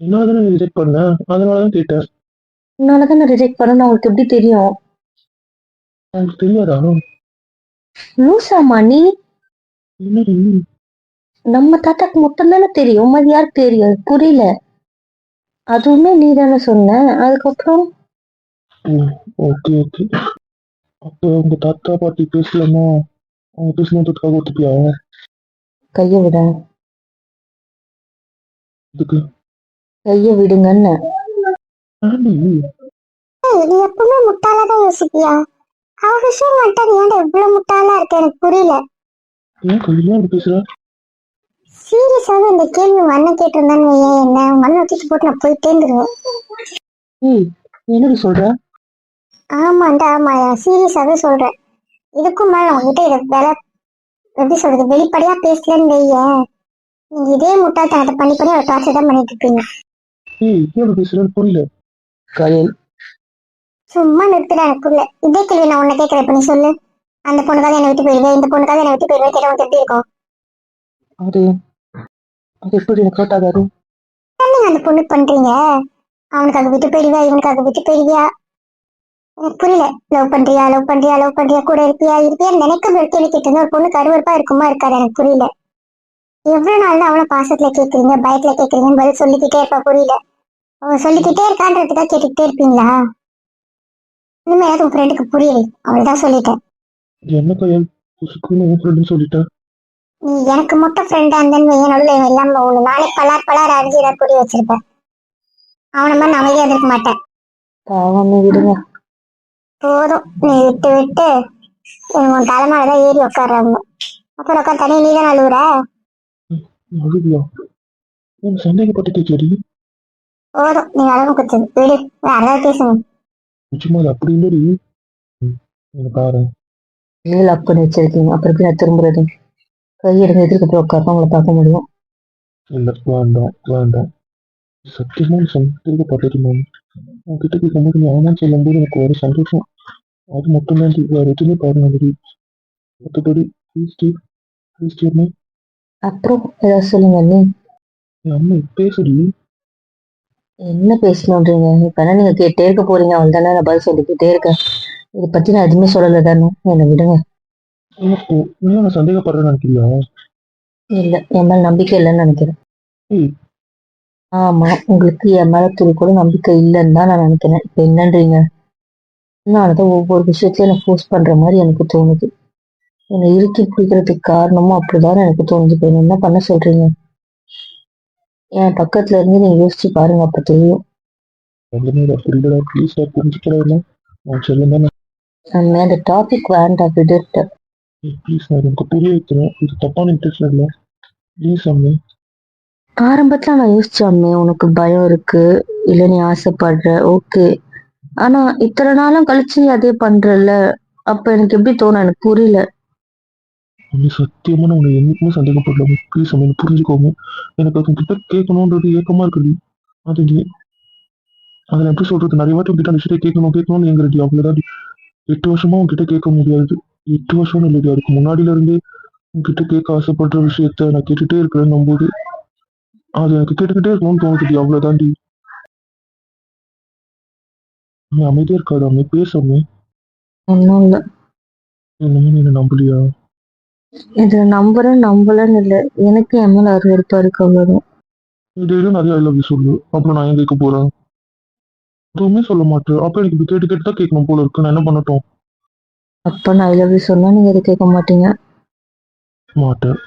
என்னாலதானே ரிஜெக்ட் பண்ணேன், அதனாலதான் கேட்டேன். உன்னாலதான் ரிஜெக்ட் பண்ணணும்னு அவங்களுக்கு எப்படி தெரியும்? உங்களுக்கு தெரியாதா? லூசாமா நீ? என்னடி? நம்ம தாத்தாக்கு மட்டும் தானே தெரியும், அது யாருக்கு தெரியும்? புரியல. அதுவுமே நீ தானே சொன்ன, அதுக்கப்புறம் ஓகே ஓகே. அப்போ உங்க தாத்தா பாட்டி பேசலன்னா அவங்க பேசணுன்றதுக்காக ஒத்துப்பியா? கைய விட. இதுக்கு கைய விடுங்கன்னு. ஆண்டி, நீ எப்பவுமே முட்டாளாதான் யோசிப்பியா? அவ விஷயம் மட்டும் நீ ஏன்டா இவ்வளவு முட்டாளா இருக்க, எனக்கு புரியல. ஏன் கையில அப்படி பேசுற? சீரியஸாவே இந்த கேள்வி உங்க அண்ணன் கேட்டிருந்தான்னு வையேன், என்ன உங்க அண்ணன் தூக்கி போட்டு நான் போயிட்டே இருந்துருவேன். என்னடி சொல்ற? ஆமாண்டா, ஆமாயா, சீரியஸாவே சொல்றேன். இதுக்கும் மேல உங்ககிட்ட இதை எப்படி சொல்றது, வெளிப்படையா பேசலன்னு வையேன், நீங்க இதே முட்டாள்தனத்தை பண்ணி பண்ணி ஒரு டார்ச்சர் தான் பண்ணிட்டு இருப்பீங்க. ஏன் அப்படி பேசுறேன்னு புரியல. கயல், சும்மா நிறுத்துற எனக்குள்ள. இதே கேள்வி நான் உன்னை கேட்கறேன், இப்ப நீ சொல்லு. அந்த பொண்ணுக்காக என்னை விட்டு போயிடுவேன், இந்த பொண்ணுக்காக என்னை விட்டு போயிடுவேன் கேட்ட உனக்கு எப்படி இருக்கும்? அது அது எப்படி எனக்கு ஹர்ட் ஆகாது? நீங்க அந்த பொண்ணுக்கு பண்றீங்க, அவனுக்காக விட்டு போயிடுவியா, இவனுக்காக விட்டு போயிடுவியா? எனக்கு புரியல. லவ் பண்றியா, லவ் பண்றியா, லவ் பண்றியா, கூட இருப்பியா இருப்பியா நினைக்கிற ஒரு கேள்வி கேட்டு ஒரு பொண்ணு கருவறுப்பா இருக்குமா இருக்காது, எனக்கு புரியல. எவ்வளவு நாள் தான் அவளை பாசத்துல கேட்கறீங்க, பயத்துல கேட்கறீங்கன்னு பதில் சொல்லிக்கிட்டே இருப்பா, புரியல. அவ சொல்லிக்கிட்டே இருக்கான்றதுக்காக கேட்டுக்கிட்டே இருப்பீங்களா? இனிமே உன் ஃப்ரெண்டுக்கு புரியலை, அவள்தான் சொல்லிட்டேன். என்ன கையல் புசுக்குன்னு உன் ஃப்ரெண்டுன்னு சொல்லிட்டேன்? நீ எனக்கு மட்டும் ஃப்ரெண்டா இருந்தேன்னு வையன், நடுவில் இல்லாம ஒண்ணு நாளை பலார் பலார் அரிஞ்சு ஏதாவது கூடி வச்சிருப்பேன். அவனை மாதிரி நான் அமைதியா இருக்க மாட்டேன். பாவமே விடுங்க. போதும், நீ விட்டு விட்டு உன் தலைமையிலதான் ஏறி உட்காடுறாங்க. அப்புறம் உட்கார் தனியா நீ தான் அழுவுற. அழுவியா? உன் சந்தேகப்பட்டு கேட்கடி. போதும், நீ அழகு குத்துது, விடு, வேற ஏதாவது பேசுங்க. நிச்சயமா அது அப்படி இல்லடி. இங்க பாரு, வெளியே லாக் பண்ணி வச்சிருக்கீங்க, அப்புறம் எப்படி நான் திரும்புறது? கையெடுங்க, எதிர்க்க போய் உட்காந்து உங்களை பார்க்க முடியும். இல்லை, வேண்டாம் வேண்டாம். சத்தியமா சந்தேகப்பட்டது மேம். உங்ககிட்ட கேட்கும்போது நீ ஆமான்னு சொல்லும்போது எனக்கு ஒரு சந்தோஷம். அது மட்டும்தான் டி. வேற எதுவுமே பாருங்க டி. மற்றபடி ப்ளீஸ் டி, ப்ளீஸ் டி அம்மா. அப்புறம் ஏதாவது சொல்லுங்க நீ. என் அம்மா பேசுடி. என்ன பேசணுன்றீங்க? இப்ப என்ன நீங்க கேட்டே இருக்க போறீங்க? அவள் தானே, நான் பதில் சொல்லிக்கிட்டே இருக்கேன். இதை பத்தி நான் எதுவுமே சொல்லலை தானே, என்னை விடுங்க. எனக்கு நீ நான் சந்தேகப்படுறேன்னு நினைக்கிறியா? இல்லை, என் மேல நம்பிக்கை இல்லைன்னு நினைக்கிறேன். ஏய், ஆமா, உங்களுக்கு என் மேல துளி கூட நம்பிக்கை இல்லைன்னு தான் நான் நினைக்கிறேன். இப்ப என்னன்றீங்க? நான் தான் ஒவ்வொரு விஷயத்தையும் எனக்கு ஃபோர்ஸ் பண்ற மாதிரி எனக்கு தோணுது. என்னை இறுக்கி பிடிக்கிறதுக்கு காரணமும் அப்படிதான் எனக்கு தோணுது. இப்ப என்ன பண்ண சொல்றீங்க? என் பக்கத்துல இருந்து நீங்க யோசிச்சு பாருங்க, அப்ப தெரியும். அந்த மாதிரி புரியலடா, ப்ளீஸ் புரிஞ்சுக்கிறேன். நான் செல்லம் தானே. நம்ம அந்த டாபிக் வேண்டாம், விடுட்டு. ப்ளீஸ் நான் எனக்கு புரிய வைக்கிறேன். இது தப்பான இன்டென்ஷன் இல்லை. ப்ளீஸ் அம்மே. ஆரம்பத்துல நான் யோசிச்சாமே உனக்கு பயம் இருக்கு, இல்ல நீ ஆசைப்படுற, ஓகே. ஆனா இத்தனை நாளும் கழிச்சு அதே பண்றல, அப்ப எனக்கு எப்படி தோணும்? எனக்கு புரியல. அம்மே சத்தியமா நான் உன்னை என்னைக்குமே சந்தேகப்படல. ப்ளீஸ் அம்மே என்னை புரிஞ்சுக்கோங்க. எனக்கு அது கிட்ட கேட்கணுன்றது ஏக்கமா இருக்குடி. அது நீ அதில் எப்படி சொல்றது, நிறைய வாட்டி உங்ககிட்ட அந்த விஷயத்தை கேட்கணும்னு எங்கிறடி. அவ்வளோதான். 8 வருஷமா உங்ககிட்ட கேட்க முடியாது. 8 வருஷம் இல்லையா, அதுக்கு முன்னாடில இருந்தே உங்ககிட்ட கேட்க ஆசைப்படுற விஷயத்த நான் கேட்டுட்டே இருக்கிறேன் போது அது எனக்கு கேட்டுக்கிட்டே இருக்கணும்னு தோணுதுடி. அவ்வளோதாண்டி. நீ அமைதியா இருக்காது அம்மே, பேசாமே. ஒன்றும் இல்லை. என்னமே நீ என்ன நம்பலையா? இதுல நம்புறேன் நம்பலன்னு இல்லை, எனக்கு என் மேல ஒரு வெறுப்பா இருக்கு, அவ்வளவுதான். டெய்லியும் நிறைய ஐ லவ் யூ சொல்லு. அப்புறம் நான் ஏன் கேட்க போறேன்? எதுவுமே சொல்ல மாட்டேன். அப்ப எனக்கு இப்படி கேட்டு கேட்டு தான் கேட்கணும் போல இருக்கு. நான் என்ன பண்ணட்டும்? அப்ப நான் ஐ லவ் யூ சொன்னா நீங்க இதை கேட்க மாட்டீங்க. மாட்டேன்.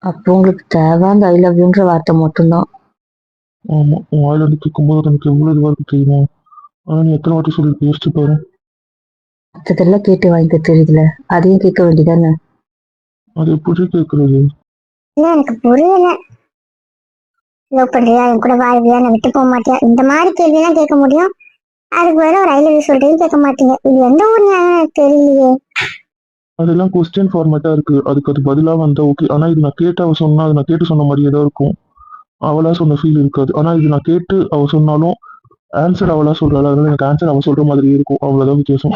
அப்போ உங்களுக்கு தேவை அந்த ஐ லவ் யூன்ற வார்த்தை மட்டும்தான். ஆமா, உன் வாயில இருந்து கேட்கும்போது அது எனக்கு எவ்வளவு இதுவா இருக்கு தெரியுமா? ஆனா நீ எத்தனை வாட்டி சொல்லி யோசிச்சு பாரு. மற்றதெல்லாம் கேட்டு வாங்கிக்க தெரியுதுல, அதையும் கேட்க வேண்டியதானே? அது எப்படி கேட்கறது? இல்ல எனக்கு புரியல. லவ் பண்றியா, என் கூட வாழ்வியா, நான் விட்டு போக மாட்டியா, இந்த மாதிரி கேள்வியெல்லாம் கேட்க முடியும். அதுக்கு வேற ஒரு ஐ லவ் யூ சொல்றேன்னு கேட்க மாட்டீங்க. இது எந்த ஊர் நியாயம் எனக்கு தெரியலையே. அதெல்லாம் கொஸ்டின் ஃபார்மேட்டா இருக்கு. அதுக்கு அது பதிலா வந்தா ஓகே. ஆனா இது நான் கேட்டு அவ சொன்னா அது நான் கேட்டு சொன்ன மாதிரியே தான் இருக்கும். அவளா சொன்ன ஃபீல் இருக்காது. ஆனா இது நான் கேட்டு அவ சொன்னாலும் ஆன்சர் அவளா சொல்றாள். அதனால எனக்கு ஆன்சர் அவ சொல்ற மாதிரி இருக்கும். அவ்வளவுதான் வித்தியாசம்.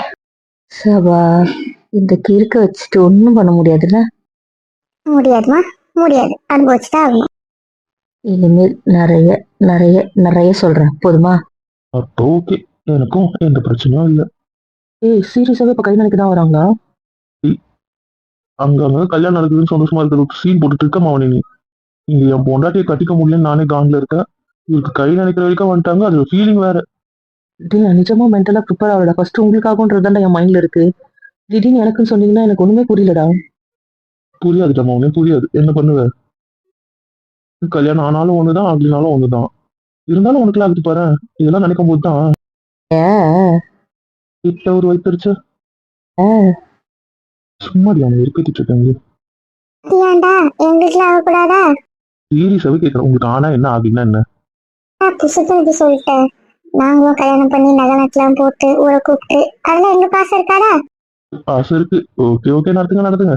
சபா, இந்த கிறுக்க வச்சுட்டு ஒன்றும் பண்ண முடியாதுல்ல. முடியாதுமா, முடியாது. அனுபவிச்சுதான் ஆகணும். இனிமேல் நிறைய நிறைய நிறைய சொல்றேன், போதுமா? அப்போ ஓகே. எனக்கும் எந்த பிரச்சனையும் இல்லை. ஏய், சீரியஸாவே இப்ப கை நினைக்க தான் வராங்களா? அங்க கல்யாணம் நடக்குதுன்னு சந்தோஷமா இருக்கிற சீன் போட்டுட்டு இருக்க மாவனி நீ. இங்க என் பொண்டாட்டியை கட்டிக்க முடியலன்னு நானே கான்ல இருக்கேன். இவருக்கு கை நினைக்கிற வரைக்கும் வந்துட்டாங்க. அது ஃபீலிங் வேற. டேய், நான் நிஜமா மென்டலா ப்ரிப்பேர் ஆகல. ஃபர்ஸ்ட் உங்களுக்காகன்றதுதான் என் மைண்ட்ல இருக்கு. திடீர்னு எனக்குன்னு சொன்னீங்கன்னா எனக்கு ஒண்ணுமே புரியலடா. புரியாதுடா மாவனி, புரியாது. என்ன பண்ணுவ? கல்யாணம் ஆனாலும் ஒண்ணுதான், ஆகலினாலும் ஒண்ணுதான். இருந்தாலும் உனக்குலாம் ஆகுது பாரு. இதெல்லாம் நினைக்கும் போது தான் ஏ, கிட்ட ஒரு வைத்தறிச்ச. ஏ, சும்மா அவனை வெறுப்பேத்திட்டு இருக்காங்க. ஏன்டா எங்களுக்குலாம் ஆகக்கூடாதா? சீரியஸாவே கேட்கறேன். உங்களுக்கு ஆனா என்ன, ஆகுன்னா என்ன? புசுக்கு இது சொல்லிட்டேன். நாங்களும் கல்யாணம் பண்ணி நகை நட்டுலாம் போட்டு ஊரை கூப்பிட்டு அதெல்லாம் எங்க பாசம் இருக்காடா? ஆசை இருக்கு. ஓகே ஓகே, நடத்துங்க நடத்துங்க.